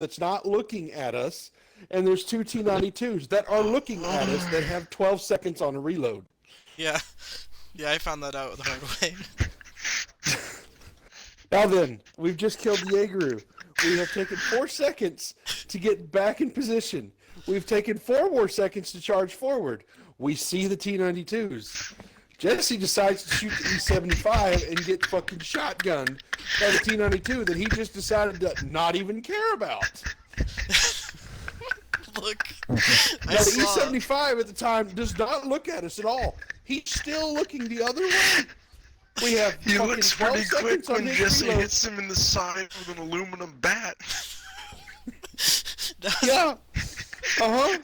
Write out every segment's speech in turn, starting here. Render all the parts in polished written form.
that's not looking at us, and there's two T-92s that are looking at us that have 12 seconds on a reload. Yeah, yeah, I found that out the hard way. Now then, we've just killed the Jaegeru. We have taken 4 seconds to get back in position. We've taken 4 more seconds to charge forward. We see the T-92s. Jesse decides to shoot the E-75 and get fucking shotgunned by the T-92 that he just decided to not even care about. Look, Now, the E-75 at the time does not look at us at all. He's still looking the other way. We have He fucking looks 12 pretty quick seconds on when his Jesse reload. hits him in the side with an aluminum bat. Yeah. Uh-huh.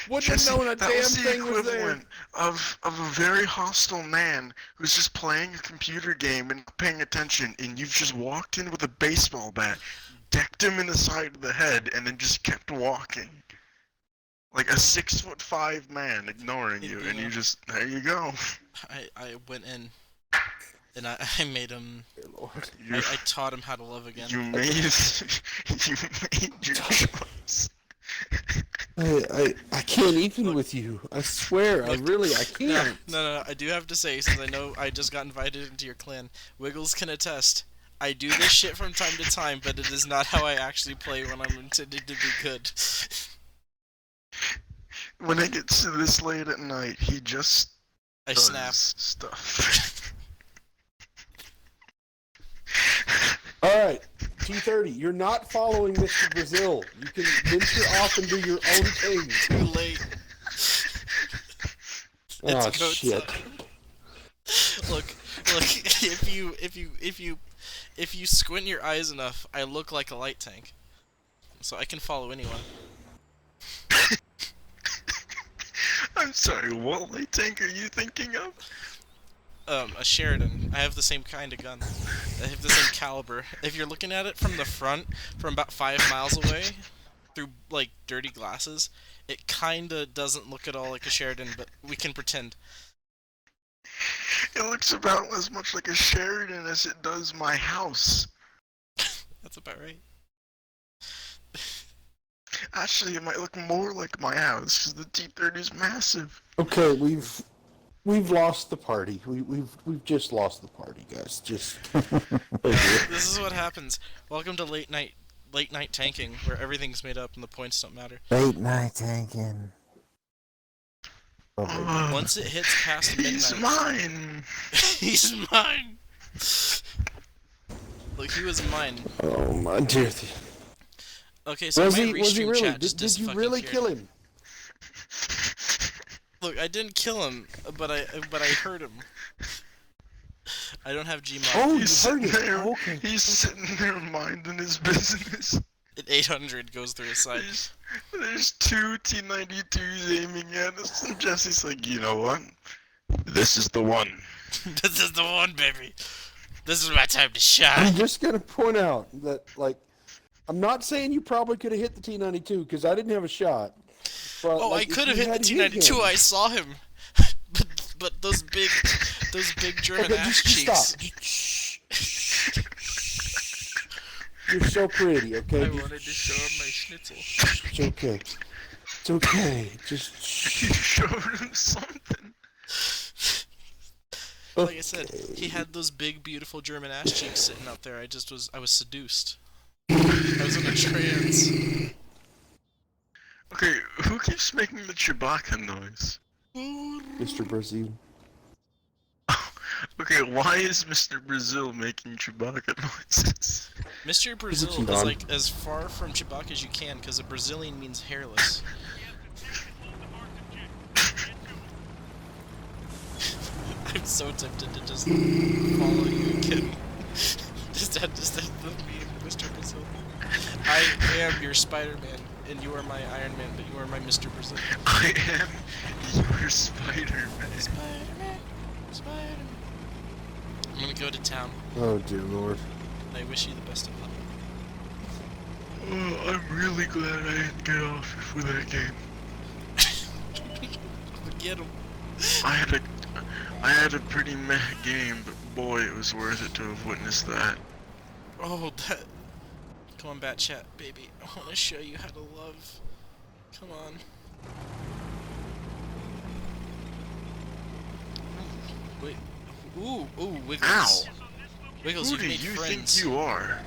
Wouldn't Jesse, have known a that damn was the thing was there. equivalent of a very hostile man who's just playing a computer game and not paying attention, and you've just walked in with a baseball bat, decked him in the side of the head, and then just kept walking. Like a 6'5" man ignoring you, and you just, there you go. I went in, and I made him. Dear Lord. I taught him how to love again. You made your choice. I can't even with you. I swear, I can't. No, I do have to say, since I know I just got invited into your clan, Wiggles can attest. I do this shit from time to time, but it is not how I actually play when I'm intended to be good. When it gets to this late at night, he just does snap. stuff. Alright, T-30, you're not following Mr. Brazil. You can venture off and do your own thing. Too late. Oh, It's go shit. time. Look, if you squint your eyes enough, I look like a light tank. So I can follow anyone. I'm sorry, what light tank are you thinking of? A Sheridan. I have the same kind of gun. I have the same caliber. If you're looking at it from the front, from about 5 miles away, through, like, dirty glasses, it kinda doesn't look at all like a Sheridan, but we can pretend. It looks about as much like a Sheridan as it does my house. That's about right. Actually, it might look more like my house, because the T-30 is massive. Okay, we've lost the party. We've just lost the party, guys. Just This is what happens. Welcome to late night tanking, where everything's made up and the points don't matter. Late night tanking. Once it hits past midnight, He's mine! he's mine. Look, he was mine. oh my dear. Okay, so Was my he restream really? chat just Did you fucking really cared. kill him? Look, I didn't kill him, but I hurt him. I don't have Gmod. Oh, you He's heard sitting it. there, Oh, okay. he's sitting there minding his business. An 800 goes through his side. There's 2 T-92s aiming at us, and Jesse's like, you know what? This is the one. This is the one, baby. This is my time to I'm shine. just gonna point out that, like, I'm not saying you probably could have hit the T-92 because I didn't have a shot. But, Oh, like, I could have if you hit the had T-92. him- I saw him. but those big German Okay, ass just cheeks. stop. Shh, shh, shh. You're so pretty, okay? I wanted to show him my schnitzel. It's okay. It's okay. Just You shh. showed him something. Like I said, he had those big, beautiful German ass cheeks sitting out there. I was seduced. I was in a trance. Okay, who keeps making the Chewbacca noise? Mr. Brazil. Okay, why is Mr. Brazil making Chewbacca noises? Mr. Brazil is Chewbacca? like as far from Chewbacca as you can, because a Brazilian means hairless. I'm so tempted to just follow you again. just add the meme, Mr. Brazil. I am your Spider-Man, and you are my Iron Man, but you are my Mr. Brazil. I am your Spider-Man. Spider-Man, Spider-Man. I'm gonna go to town. Oh, dear Lord. I wish you the best of luck. Oh, I'm really glad I didn't get off for that game. Get him. I had a pretty meh game, but boy, it was worth it to have witnessed that. Oh, Come on, Bat Chat, baby. I want to show you how to love. Come on. Wait. Ooh, Wiggles. Ow! Wiggles, Who you've do made you friends. think you are?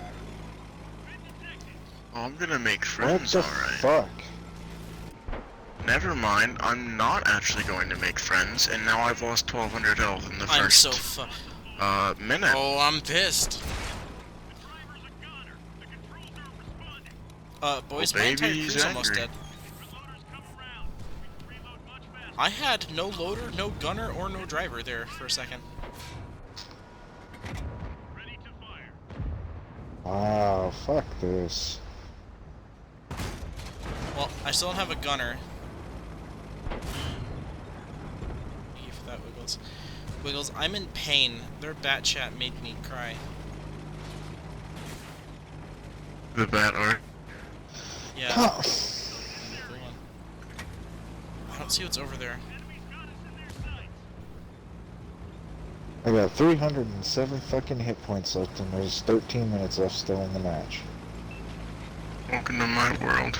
Oh, I'm gonna make What friends, the alright. fuck? Never mind, I'm not actually going to make friends, and now I've lost 1200 health in the I'm first, so minute. Oh, I'm pissed. Boys, Well, my entire baby, he's crew's almost angry. dead. I had no loader, no gunner, or no driver there for a second. Wow, fuck this. Well, I still don't have a gunner. Thank you for that, Wiggles. Wiggles, I'm in pain. Their bat chat made me cry. The bat art. Yeah. Huh. Hold on. I don't see what's over there. I got 307 fucking hit points left, and there's 13 minutes left still in the match. Welcome to my world.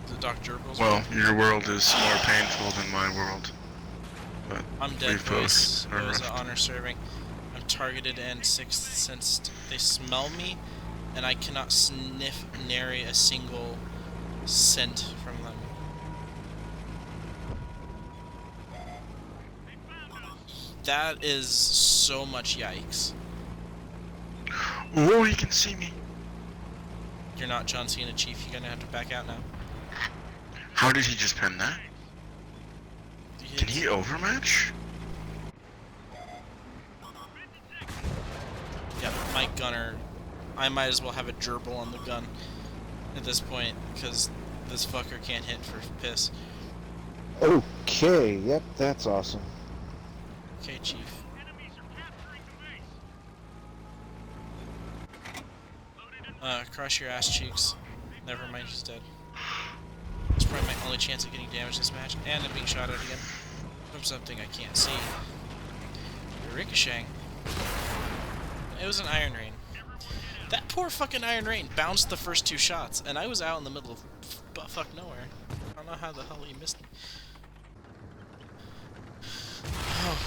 Is it Dr. Gerbil's Well, world? your world is more painful than my world. But I'm dead, we've boys. both It was an arrived. honor serving. I'm targeted and sixth sensed. They smell me, and I cannot sniff nary a single scent from them. That is so much yikes. Whoa, he can see me. You're not John Cena, Chief. You're gonna have to back out now. How did he just pen that? Can he overmatch? Yeah, my gunner. I might as well have a gerbil on the gun at this point, because this fucker can't hit for piss. Okay, yep, that's awesome. Okay, Chief. Cross your ass cheeks. Never mind, he's dead. It's probably my only chance of getting damage this match, and I'm being shot at again from something I can't see. Ricocheting. It was an Iron Rain. That poor fucking Iron Rain bounced the first two shots, and I was out in the middle of fuck nowhere. I don't know how the hell he missed me. Oh.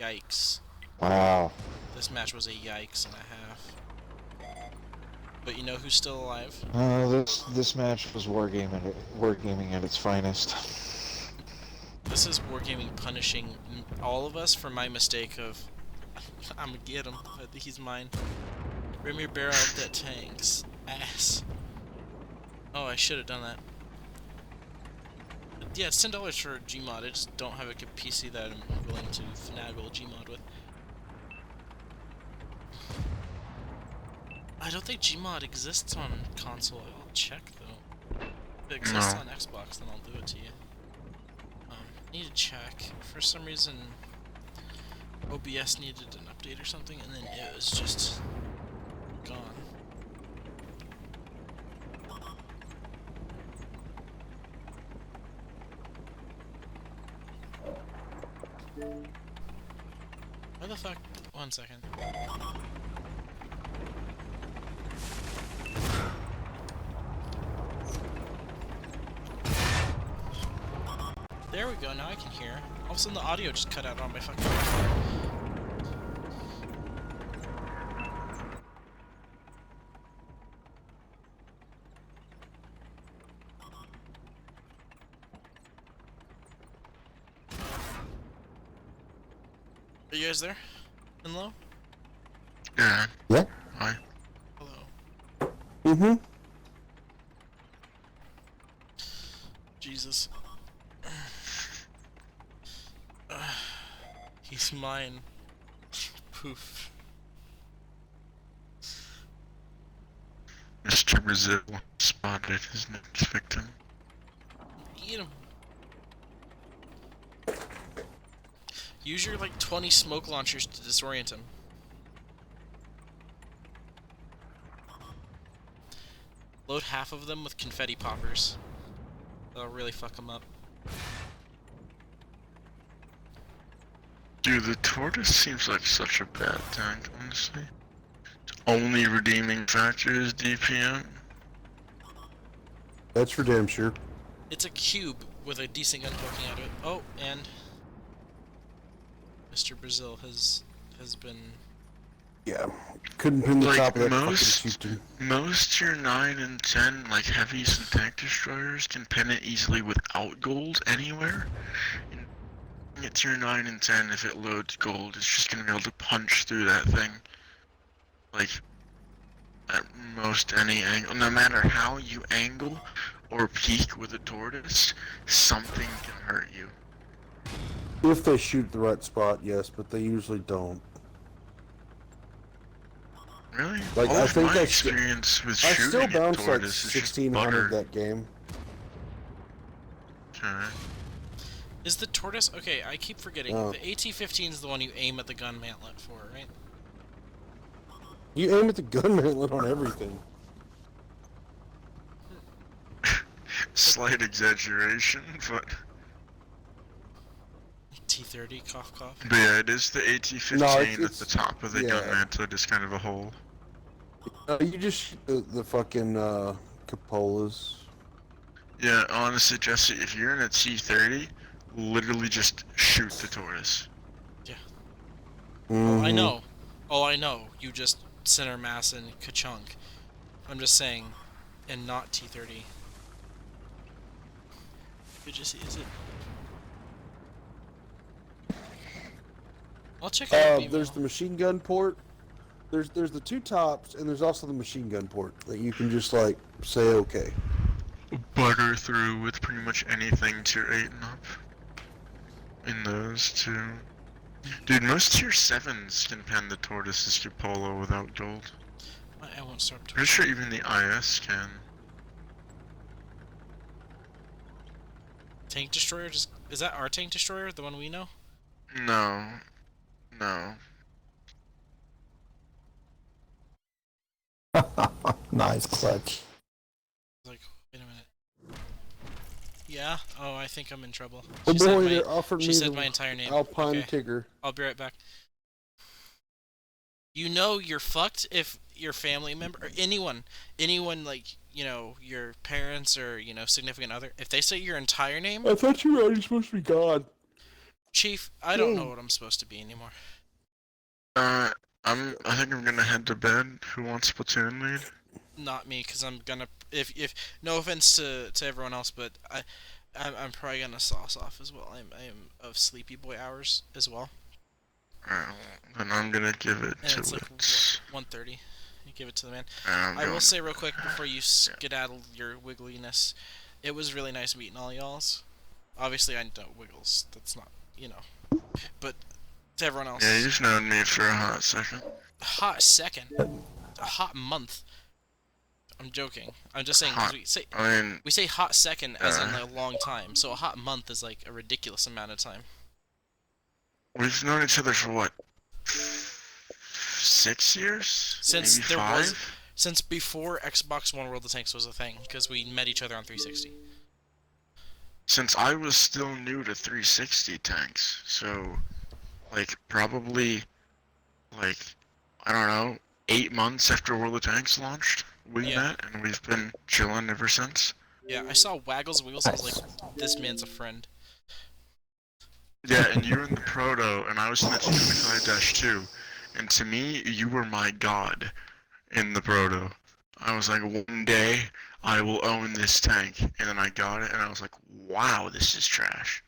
Yikes. Wow. This match was a yikes and a half. But you know who's still alive? This match was wargaming at its finest. This is Wargaming punishing all of us for my mistake of I'm gonna get him. He's mine. Rim your barrel at that tank's ass. Oh, I should have done that. Yeah, it's $10 for a Gmod. I just don't have a PC that I'm willing to finagle a Gmod with. I don't think Gmod exists on console. I'll check though. If it exists on Xbox, then I'll do it to you. Need to check. For some reason, OBS needed an update or something, and then it was just gone. Why the fuck? 1 second. There we go, now I can hear. All of a sudden the audio just cut out on my fucking microphone. Are you guys there? And low? Yeah. Yeah? Hi. Hello. Mm-hmm. Jesus. He's mine. Poof. Mr. Brazil spotted his next victim. Eat him. Use your like 20 smoke launchers to disorient him. Load half of them with confetti poppers. That'll really fuck him up. Dude, the tortoise seems like such a bad tank, honestly. Only redeeming factor is DPM. That's for damn sure. It's a cube with a decent gun poking out of it. Oh, and Mr. Brazil has been. Yeah. Couldn't pin the Like, top of that most- fucking chieftain. Most tier 9 and 10, like heavies and tank destroyers, can pin it easily without gold anywhere. And at tier 9 and 10, if it loads gold, it's just gonna be able to punch through that thing. Like, at most any angle. No matter how you angle or peek with a tortoise, something can hurt you. If they shoot the right spot, yes, but they usually don't. Really? Like, All I of think my I experience with I shooting still at bounced like tortoise is just 1600 butter. that game. Okay. Is the tortoise okay? I keep forgetting. Oh. The AT-15 is the one you aim at the gun mantlet for, right? You aim at the gun mantlet on everything. Slight exaggeration, but T-30, cough cough. yeah, it is the AT-15 No, at it's- the top of the gun yeah. mantlet is kind of a hole. You just shoot the fucking cupolas. Yeah, honestly, Jesse, if you're in a T-30, literally just shoot the tortoise. Oh, I Mhm. know. Oh, I know. You just center mass and ka-chunk. I'm just saying, and not T-30. Good to see, is it? I'll check out the There's the machine gun port. There's the two tops, and there's also the machine gun port that you can just like say okay. Butter through with pretty much anything tier 8 and up. In those two. Dude, most tier 7s can pen the tortoise's cupola without gold. I won't start. Pretty sure even the IS can. Tank destroyer? Is that our tank destroyer? The one we know? No. No. Nice clutch. Like, wait a minute. Yeah? Oh, I think I'm in trouble. Oh She said boy, my- they offered She me said the my entire name. Alpine Okay, Tigger. I'll be right back. You know you're fucked if your family member or anyone like, you know, your parents or, you know, significant other, if they say your entire name, I thought you were already supposed to be God. Chief, I don't know what I'm supposed to be anymore. I think I'm gonna head to bed. Who wants platoon lead? Not me, because I'm gonna, if no offense to everyone else, but I'm probably gonna sauce off as well. I am of sleepy boy hours as well. Then I'm gonna give it And to it's like it. 1:30. You give it to the man. I'm I will going- say real quick before you skedaddle your wiggliness, it was really nice meeting all y'alls. Obviously, I don't wiggles. That's not, you know. But to everyone else, Yeah, you've known me for a hot second. a hot second, a hot month. I'm joking. I'm just saying 'cause Hot. we say hot second as in Uh. a long time. So a hot month is like a ridiculous amount of time. We've known each other for what? 6 years? Since Maybe there 5? was since before Xbox One World of Tanks was a thing, because we met each other on 360. Since I was still new to 360 tanks, so like probably like I don't know, 8 months after World of Tanks launched, we Yeah. met and we've been chilling ever since. Yeah, I saw Waggles Wiggles. I was like, this man's a friend. Yeah, and you were in the Proto and I was in the T-25-2, and to me you were my god in the Proto. I was like, one day I will own this tank, and then I got it and I was like, wow, this is trash.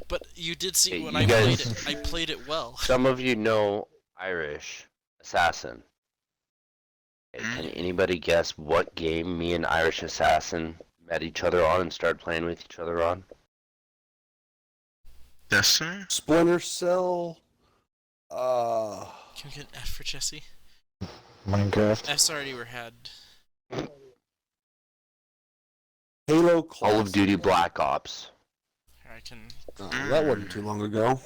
But you did see Hey, when you I guys- played it. I played it well. Some of you know Irish Assassin. Can anybody guess what game me and Irish Assassin met each other on and started playing with each other on? Destiny? Splinter Cell. Can we get an F for Jesse? Minecraft. F's already were had. Halo Call of Classic. Duty Black Ops. Here, I can. That wasn't too long ago.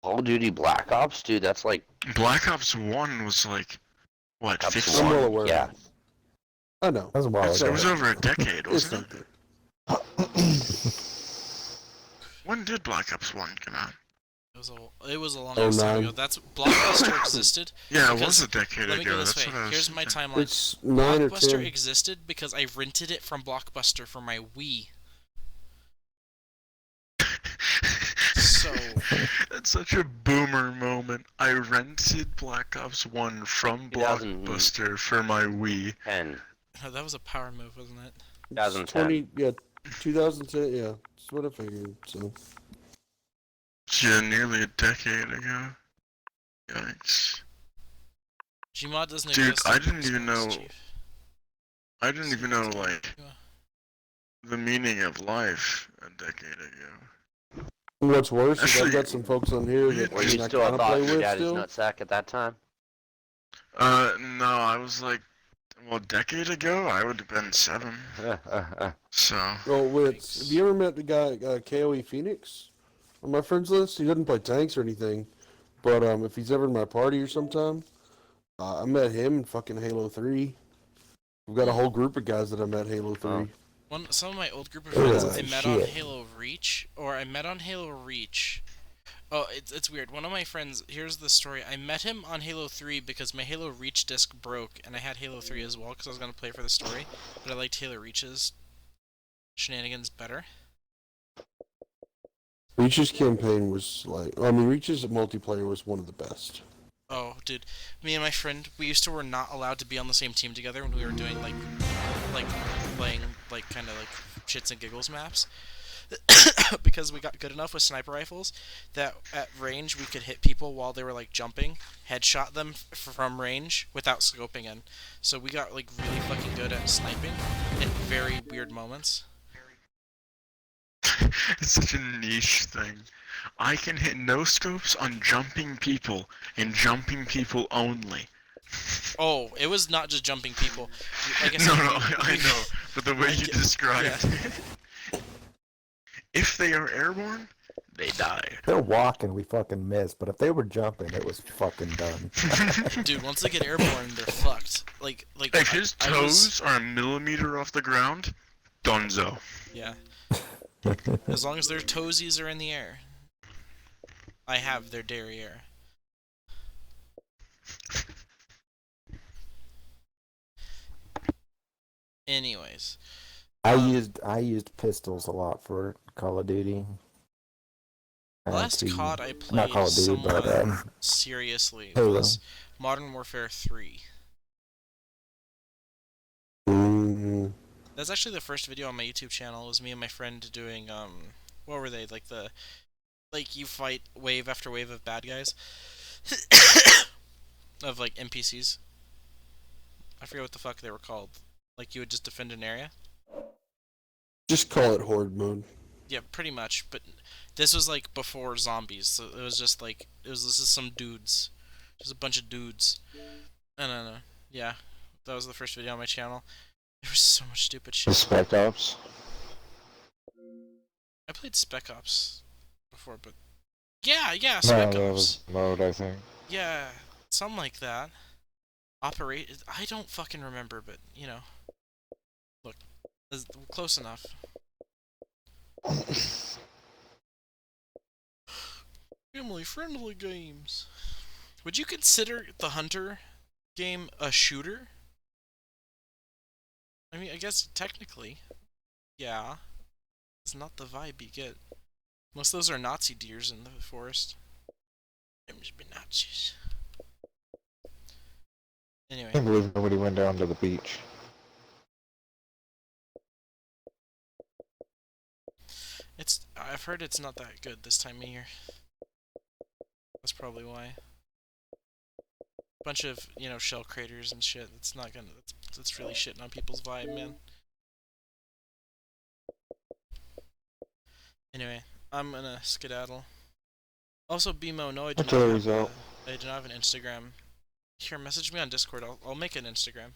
Call of Duty Black Ops, dude, that's like Black Ops 1 was like, what, Ops 15? I'm well 1. aware. Yeah. I know. That's a while It's It ago. was over a decade, It's wasn't not it? good. When did Black Ops 1 come out? It was a long ass time ago. That's Blockbuster existed. Yeah, it because- was a decade Let me go ago. this That's way. what I was Here's my thinking. timeline. It's 9 or Blockbuster 10. existed because I rented it from Blockbuster for my Wii. So That's such a boomer moment. I rented Black Ops 1 from 2000. Blockbuster for my Wii. 10. oh, that was a power move, wasn't it? It's 2010. yeah, 2010, yeah. That's what I figured, so. Yeah, nearly a decade ago. Yikes. Gmod doesn't Dude, exist. I on didn't even Xbox, know- Chief. I didn't even know, like, the meaning of life a decade ago. What's worse is Actually, I've got some folks on here that Were you I still kind a of play thought your with daddy's still. nutsack at that time? No, I was like, well, a decade ago, I would have been 7. So, Oh, have you ever met the guy, KOE Phoenix? On my friends list? He doesn't play tanks or anything. But if he's ever in my party or sometime, I met him in fucking Halo 3. We've got a whole group of guys that I met Halo 3. Some of my old group of friends Oh, I met on shit. Halo Reach, or I met on Halo Reach. Oh, it's weird. One of my friends, here's the story. I met him on Halo 3 because my Halo Reach disc broke, and I had Halo 3 as well because I was going to play for the story, but I liked Halo Reach's shenanigans better. Reach's campaign was Reach's multiplayer was one of the best. Oh, dude. Me and my friend, were not allowed to be on the same team together when we were doing, like playing, like, kind of, like, shits and giggles maps. Because we got good enough with sniper rifles that at range we could hit people while they were, like, jumping, headshot them from range without scoping in. So we got, like, really fucking good at sniping in very weird moments. it's such a niche thing. I can hit no scopes on jumping people, and jumping people only. Oh, it was not just jumping people. Like I said, No, I know, but the way you described it. If they are airborne, they die. They're walking, we fucking miss. But if they were jumping, it was fucking done. Dude, once they get airborne, they're fucked. Like If his I was- toes are a millimeter off the ground, Dunzo. Yeah. As long as their toesies are in the air. I have their derriere. Anyways. I used pistols a lot for Call of Duty. The last to- COD I not played Call of Duty, somewhat but seriously Halo. was Modern Warfare 3. Mm-hmm. That's actually the first video on my YouTube channel. It was me and my friend doing, what were they? Like you fight wave after wave of bad guys. Of, like, NPCs. I forget what the fuck they were called. Like, you would just defend an area. Just call it horde mode. Yeah, pretty much, but this was, like, before zombies, so it was just, like, this is some dudes. Just a bunch of dudes. I don't know. Yeah, that was the first video on my channel. There was so much stupid The shit. Spec Ops. I played Spec Ops before, but... Yeah, No, Spec that Ops. was mode, I think. Yeah, something like that. I don't fucking remember, but, you know. Look, it's close enough. Family-friendly games. Would you consider the Hunter game a shooter? I mean, I guess technically, yeah. It's not the vibe you get. Unless those are Nazi deers in the forest. Them must be Nazis. Anyway. I can't believe nobody went down to the beach. I've heard it's not that good this time of year. That's probably why. Bunch of, shell craters and shit. It's not gonna. That's really shitting on people's vibe, man. Anyway, I'm gonna skedaddle. Also, BMO, no, I do not Artillery's have. out. I do not have an Instagram. Here, message me on Discord. I'll make an Instagram.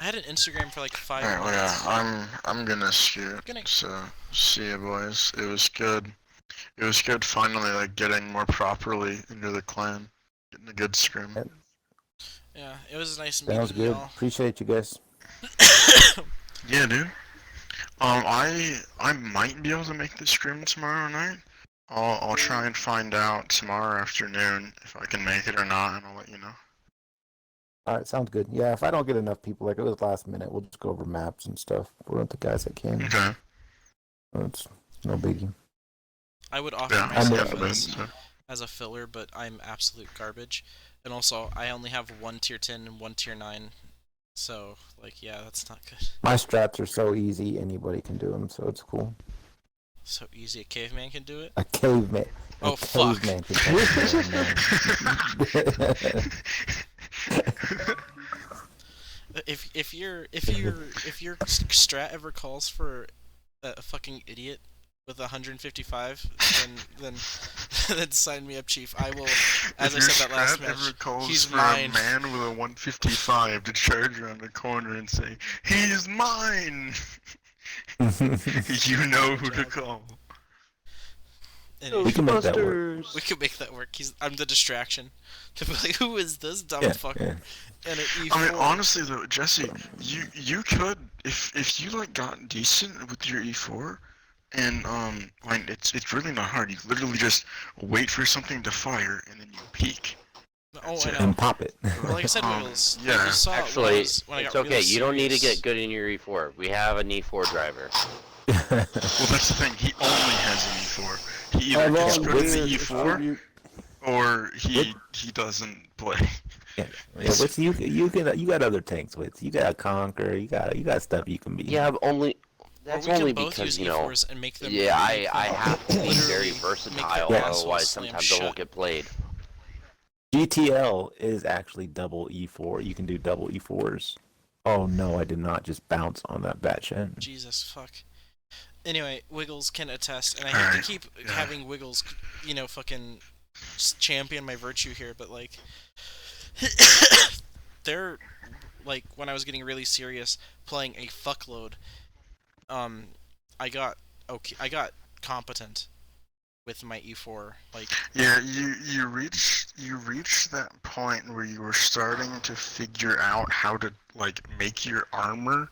I had an Instagram for like 5 Alright, well, months. yeah, I'm gonna scoot. Good night. So, see ya, boys. It was good. It was good finally, like, getting more properly into the clan. Getting a good scrim. Yeah, it was nice Sounds meeting good. y'all. Appreciate you guys. Yeah, dude. I might be able to make the scrim tomorrow night. I'll try and find out tomorrow afternoon if I can make it or not, and I'll let you know. All right, sounds good. Yeah, if I don't get enough people, like it was last minute, we'll just go over maps and stuff. We're with the guys that came. Okay. It's no biggie. I would offer Yeah, myself yeah, as a filler, but I'm absolute garbage. And also, I only have one tier 10 and one tier 9. So, like, yeah, that's not good. My strats are so easy, anybody can do them, so it's cool. So easy, a caveman can do it? A caveman. Oh, fuck. Caveman can do it. If your strat ever calls for a fucking idiot with 155, then then sign me up, Chief. I will. As I said that last match, ever calls he's for mine. a man with a 155 to charge around the corner and say, "He's mine." You know who to call. Anyway, We can make that work. we could make that work. I'm the distraction. To be like, who is this dumb Yeah, fucker? yeah. And an E4. I mean, honestly though, Jesse, you could if you like got decent with your E4, and like it's really not hard. You literally just wait for something to fire and then you peek. Oh, That's I it. know. And pop it. Well, like I said, Wiggles. yeah. You saw it Actually, when I it's got okay. really You don't need to serious. get good in your E4. We have an E4 driver. Well, that's the thing. He only has an E4. He How either long gets good in the weird E4 you- or he doesn't play. Yeah, Wits, you got other tanks, Wits. You got Conquer. You got stuff you can be. Yeah, but only. Or That's we only can both because use you know. E4s and make them. Yeah, I make them have to be very literally versatile. make their assholes Otherwise, slam sometimes they shut. won't get played. GTL is actually double E4. You can do double E4s. Oh no, I did not just bounce on that batch. Jesus fuck. Anyway, Wiggles can attest, and I hate Alright, to keep yeah. having Wiggles, fucking champion my virtue here, but like, they're like when I was getting really serious playing a fuckload, I got competent with my E4. Like, Yeah, you reached that point where you were starting to figure out how to like make your armor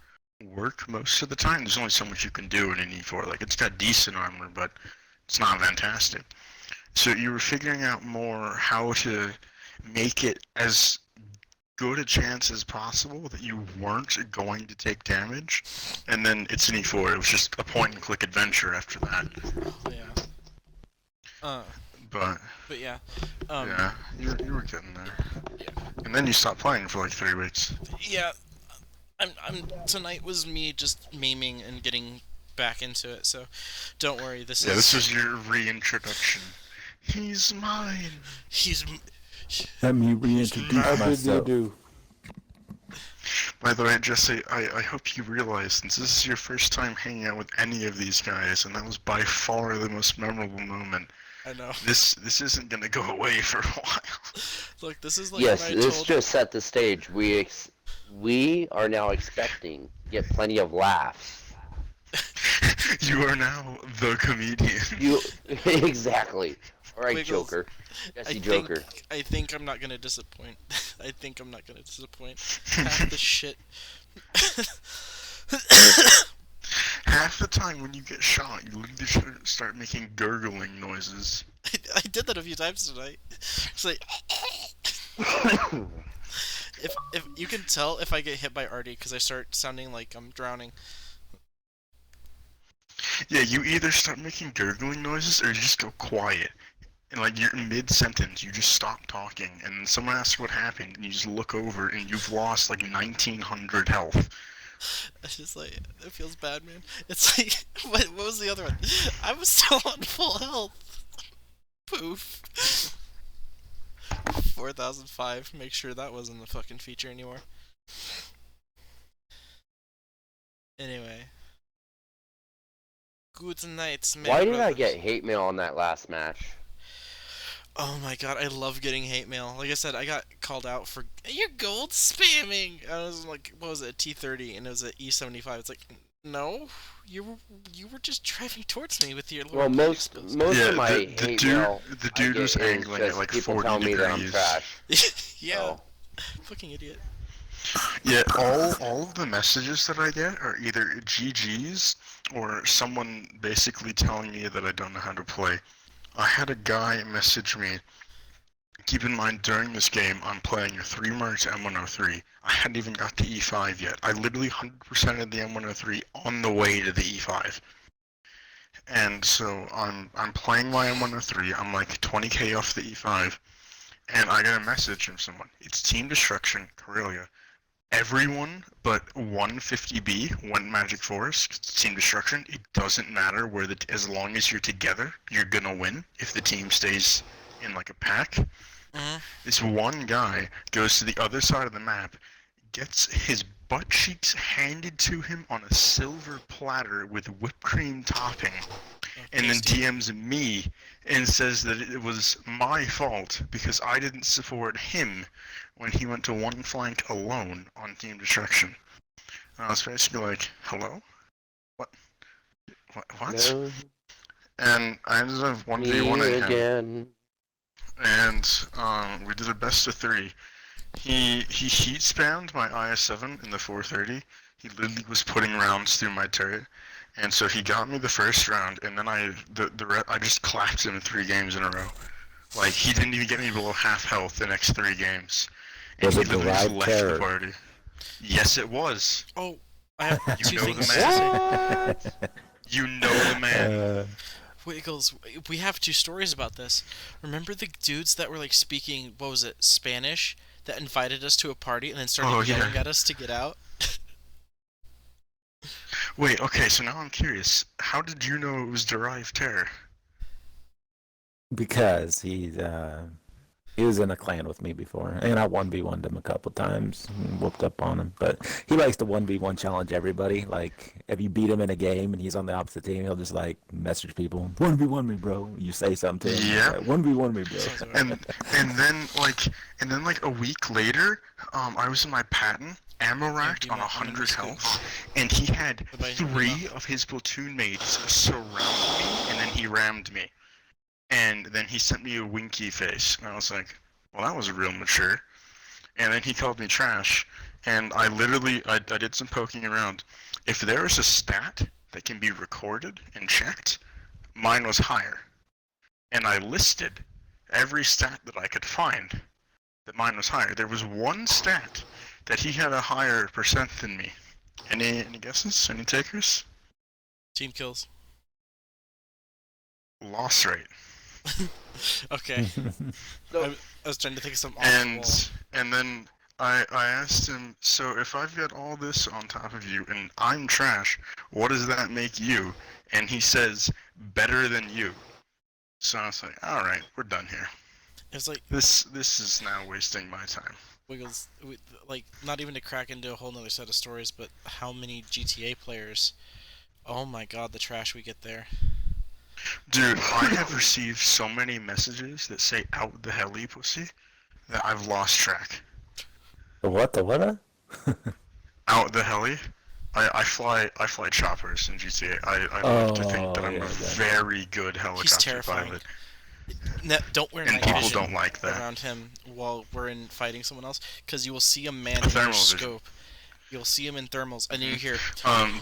work most of the time. There's only so much you can do in an E4. Like it's got decent armor, but it's not fantastic. So you were figuring out more how to make it as good a chance as possible that you weren't going to take damage, and then it's an E4. It was just a point-and-click adventure after that. yeah. But Yeah. yeah, you were getting there. Yeah. And then you stopped playing for like 3 weeks. Yeah. Tonight was me just memeing and getting back into it, so don't worry. This was your reintroduction. He's mine. Let me reintroduce How did you myself. do? By the way, Jesse, I hope you realize since this is your first time hanging out with any of these guys, and that was by far the most memorable moment. I know. This isn't gonna go away for a while. Look, this is like Yes, when I this told. just set the stage. We are now expecting to get plenty of laughs. You are now the comedian. You exactly. All right, Wiggles, Joker. Jesse I Joker. think I'm not gonna disappoint. I think I'm not gonna disappoint. Half the shit. Half the time when you get shot, you literally should start making gurgling noises. I did that a few times tonight. It's like if you can tell if I get hit by Artie because I start sounding like I'm drowning. Yeah, you either start making gurgling noises or you just go quiet. And like you're mid-sentence, you just stop talking, and someone asks what happened, and you just look over, and you've lost like 1,900 health. It's just like it feels bad, man. It's like what was the other one? I was still on full health. Poof. 4005. Make sure that wasn't the fucking feature anymore. Anyway. Good night, Why did I get hate mail on that last match? Oh my god, I love getting hate mail. Like I said, I got called out for you're gold spamming. I was like, what was it, a T30, and it was an E75. It's like, no, you were just driving towards me with your. Well, most of my hate mail the dude I was get is angling just at like people 40 telling me that I'm degrees. trash. Yeah, So, fucking idiot. Yeah, all of the messages that I get are either GGs or someone basically telling me that I don't know how to play. I had a guy message me. Keep in mind, during this game, I'm playing a 3 March M103. I hadn't even got to E5 yet. I literally 100% of the M103 on the way to the E5. And so I'm playing my M103. I'm like 20k off the E5, and I get a message from someone. It's Team Destruction, Corellia. Everyone but 150B went Magic Forest. It's Team Destruction. It doesn't matter as long as you're together, you're gonna win if the team stays in like a pack. This one guy goes to the other side of the map, gets his butt cheeks handed to him on a silver platter with whipped cream topping, and then DMs me and says that it was my fault because I didn't support him when he went to one flank alone on Team Destruction. And I was basically like, hello? What? What? No, And I ended up 1v1ing me him. again. And we did a best of 3. He heat spammed my IS-7 in the 430. He literally was putting rounds through my turret, and so he got me the first round, and then I just clapped him in 3 games in a row. Like, he didn't even get me below half health the next 3 games, and Was he it literally just derived left terror? the party. Yes, it was. Oh, I have You two know things the to man. say. You know the man. Wiggles, we have 2 stories about this. Remember the dudes that were like speaking, what was it, Spanish, that invited us to a party and then started yelling at us to get out? Wait, okay, so now I'm curious. How did you know it was derived terror? Because he was in a clan with me before, and I 1v1'd him a couple times, and whooped up on him. But he likes to 1v1 challenge everybody. Like, if you beat him in a game and he's on the opposite team, he'll just like message people, 1v1 me, bro. You say something to him, Yeah. like, 1v1 me, bro. And then like a week later, I was in my Patton, ammo racked on 100 health, and he had 3 of his platoon mates surround me, and then he rammed me. And then he sent me a winky face, and I was like, well, that was real mature. And then he called me trash, and I did some poking around. If there is a stat that can be recorded and checked, mine was higher. And I listed every stat that I could find that mine was higher. There was one stat that he had a higher percent than me. Any guesses? Any takers? Team kills. Loss rate. Okay. I was trying to think of something off the wall. And then I asked him, so if I've got all this on top of you and I'm trash, what does that make you? And he says, better than you. So I was like, alright, we're done here. It's like This is now wasting my time. Wiggles, like, not even to crack into a whole nother set of stories, but how many GTA players? Oh my god, the trash we get there. Dude, I have received so many messages that say out the heli pussy that I've lost track. The what? Out the heli? I fly choppers in GTA. I like to think that I'm a very good helicopter terrifying. pilot. Don't wear And night people vision don't like that. around him while we're in fighting someone else, because you will see a man A in thermal your vision. scope. You'll see him in thermals, and you hear. Do you know?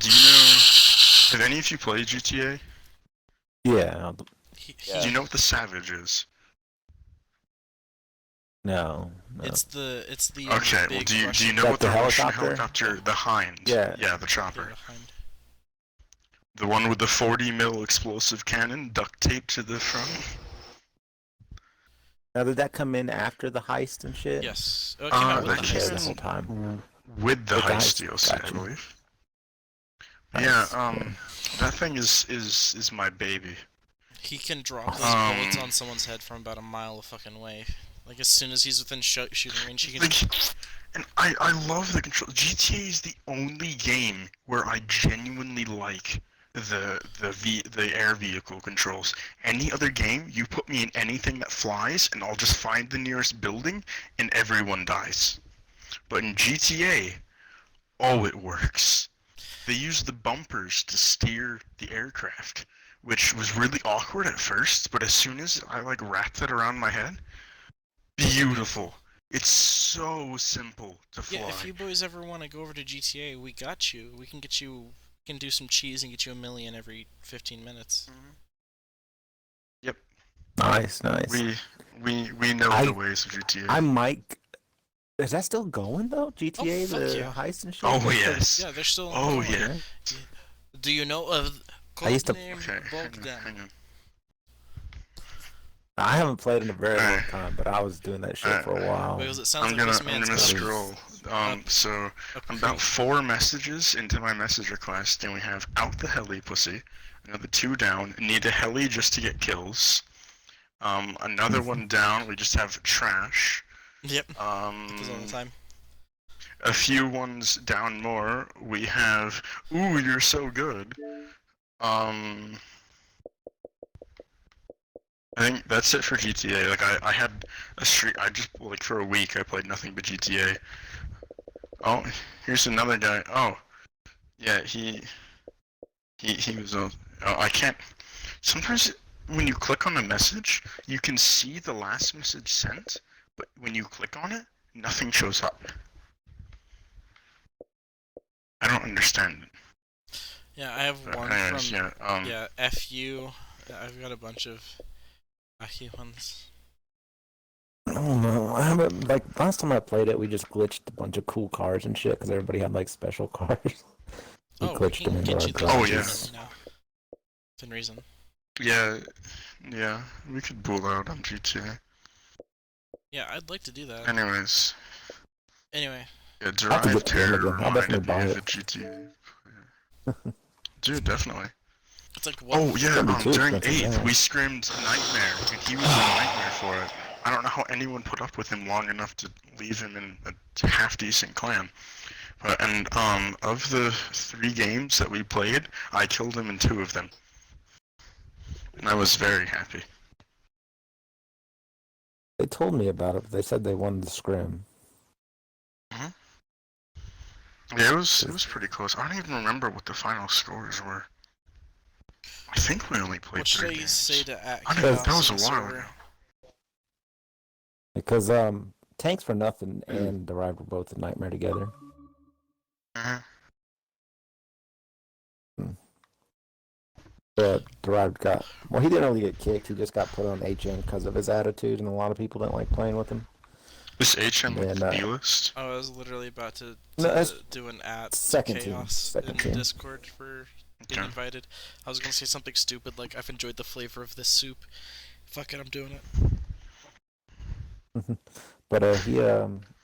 Have any of you played GTA? Yeah. Do you know what the Savage is? No. It's the Okay. Well, big do you Russian- know Like what the the Russian helicopter? helicopter, the Hind? Yeah. Yeah, the chopper. behind. The one with the 40 mil explosive cannon duct taped to the front. Now, did that come in after the heist and shit? Yes. Oh, it came out with that the came heist. The whole time. With the With the heist heist, DLC, I gotcha. believe. Nice. Yeah. That thing is my baby. He can drop those bullets on someone's head from about a mile of fucking way. Like, as soon as he's within shooting range, he can. And I love the control. GTA is the only game where I genuinely like the air vehicle controls. Any other game, you put me in anything that flies, and I'll just find the nearest building, and everyone dies. But in GTA, oh, it works. They use the bumpers to steer the aircraft, which was really awkward at first, but as soon as I like wrapped it around my head, beautiful. It's so simple to fly. Yeah, if you boys ever want to go over to GTA, we got you. We can get you. We can do some cheese and get you 1 million every 15 minutes. Yep. Nice. We know I- the ways of GTA. I might. Is that still going though? GTA, fuck the yeah. heist and shit. Oh That's still- yes. Yeah, they're still. Oh going. yeah. Do you know of I used to- codename Okay. Bogdan? Hang on. I haven't played in a very long Alright. time, but I was doing that shit for a while. Because it sounds I'm like gonna this man's got scroll. So a I'm about creep. 4 messages into my message request, and we have out the heli pussy. Another 2 down. Need a heli just to get kills. Another one down. We just have trash. Yep. Happens all the time. A few ones down more. We have. Ooh, you're so good. I think that's it for GTA. Like I had a streak. I just like for a week I played nothing but GTA. Oh, here's another guy. Oh, yeah. He was. Oh, I can't. Sometimes when you click on a message, you can see the last message sent, but when you click on it, nothing shows up. I don't understand it. Yeah, I have one Anyways, from yeah. FU. I've got a bunch of FU ones. I don't know. I haven't like last time I played it, we just glitched a bunch of cool cars and shit because everybody had like special cars. We We glitched them can into get our you cars. Oh, those now. Within reason. Yeah. We could bull out on GTA. Yeah, I'd like to do that. Anyways, Anyway, yeah, I have to Drive get the game Terror again. I'll definitely reminded me buy of it. the GTA. Dude, definitely. it's like what? Oh yeah, That'd be too during expensive 8th now. we scrimmed Nightmare, and he was a nightmare for it. I don't know how anyone put up with him long enough to leave him in a half-decent clan. But of the 3 games that we played, I killed him in 2 of them, and I was very happy. They told me about it, but they said they wanted the scrim. Yeah, it was pretty close. I don't even remember what the final scores were. I think we only played What should 3 I games. say to at I know, chaos that was on a the while server? ago. Because Tanks for Nothing and Derived were both a nightmare together. Uh-huh. But Derived got he didn't really get kicked. He just got put on HM because of his attitude, and a lot of people didn't like playing with him. Is HM like And, the B-list? I was literally about to No, that's do an at second team, chaos second in team. Discord for being Okay. invited. I was gonna say something stupid like I've enjoyed the flavor of this soup. Fuck it, I'm doing it. But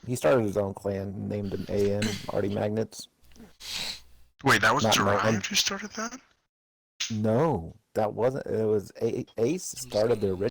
he started his own clan, named him AN Artie Magnets. Wait, that was Not my- Derived who started that? No, that wasn't. It was Ace started the original.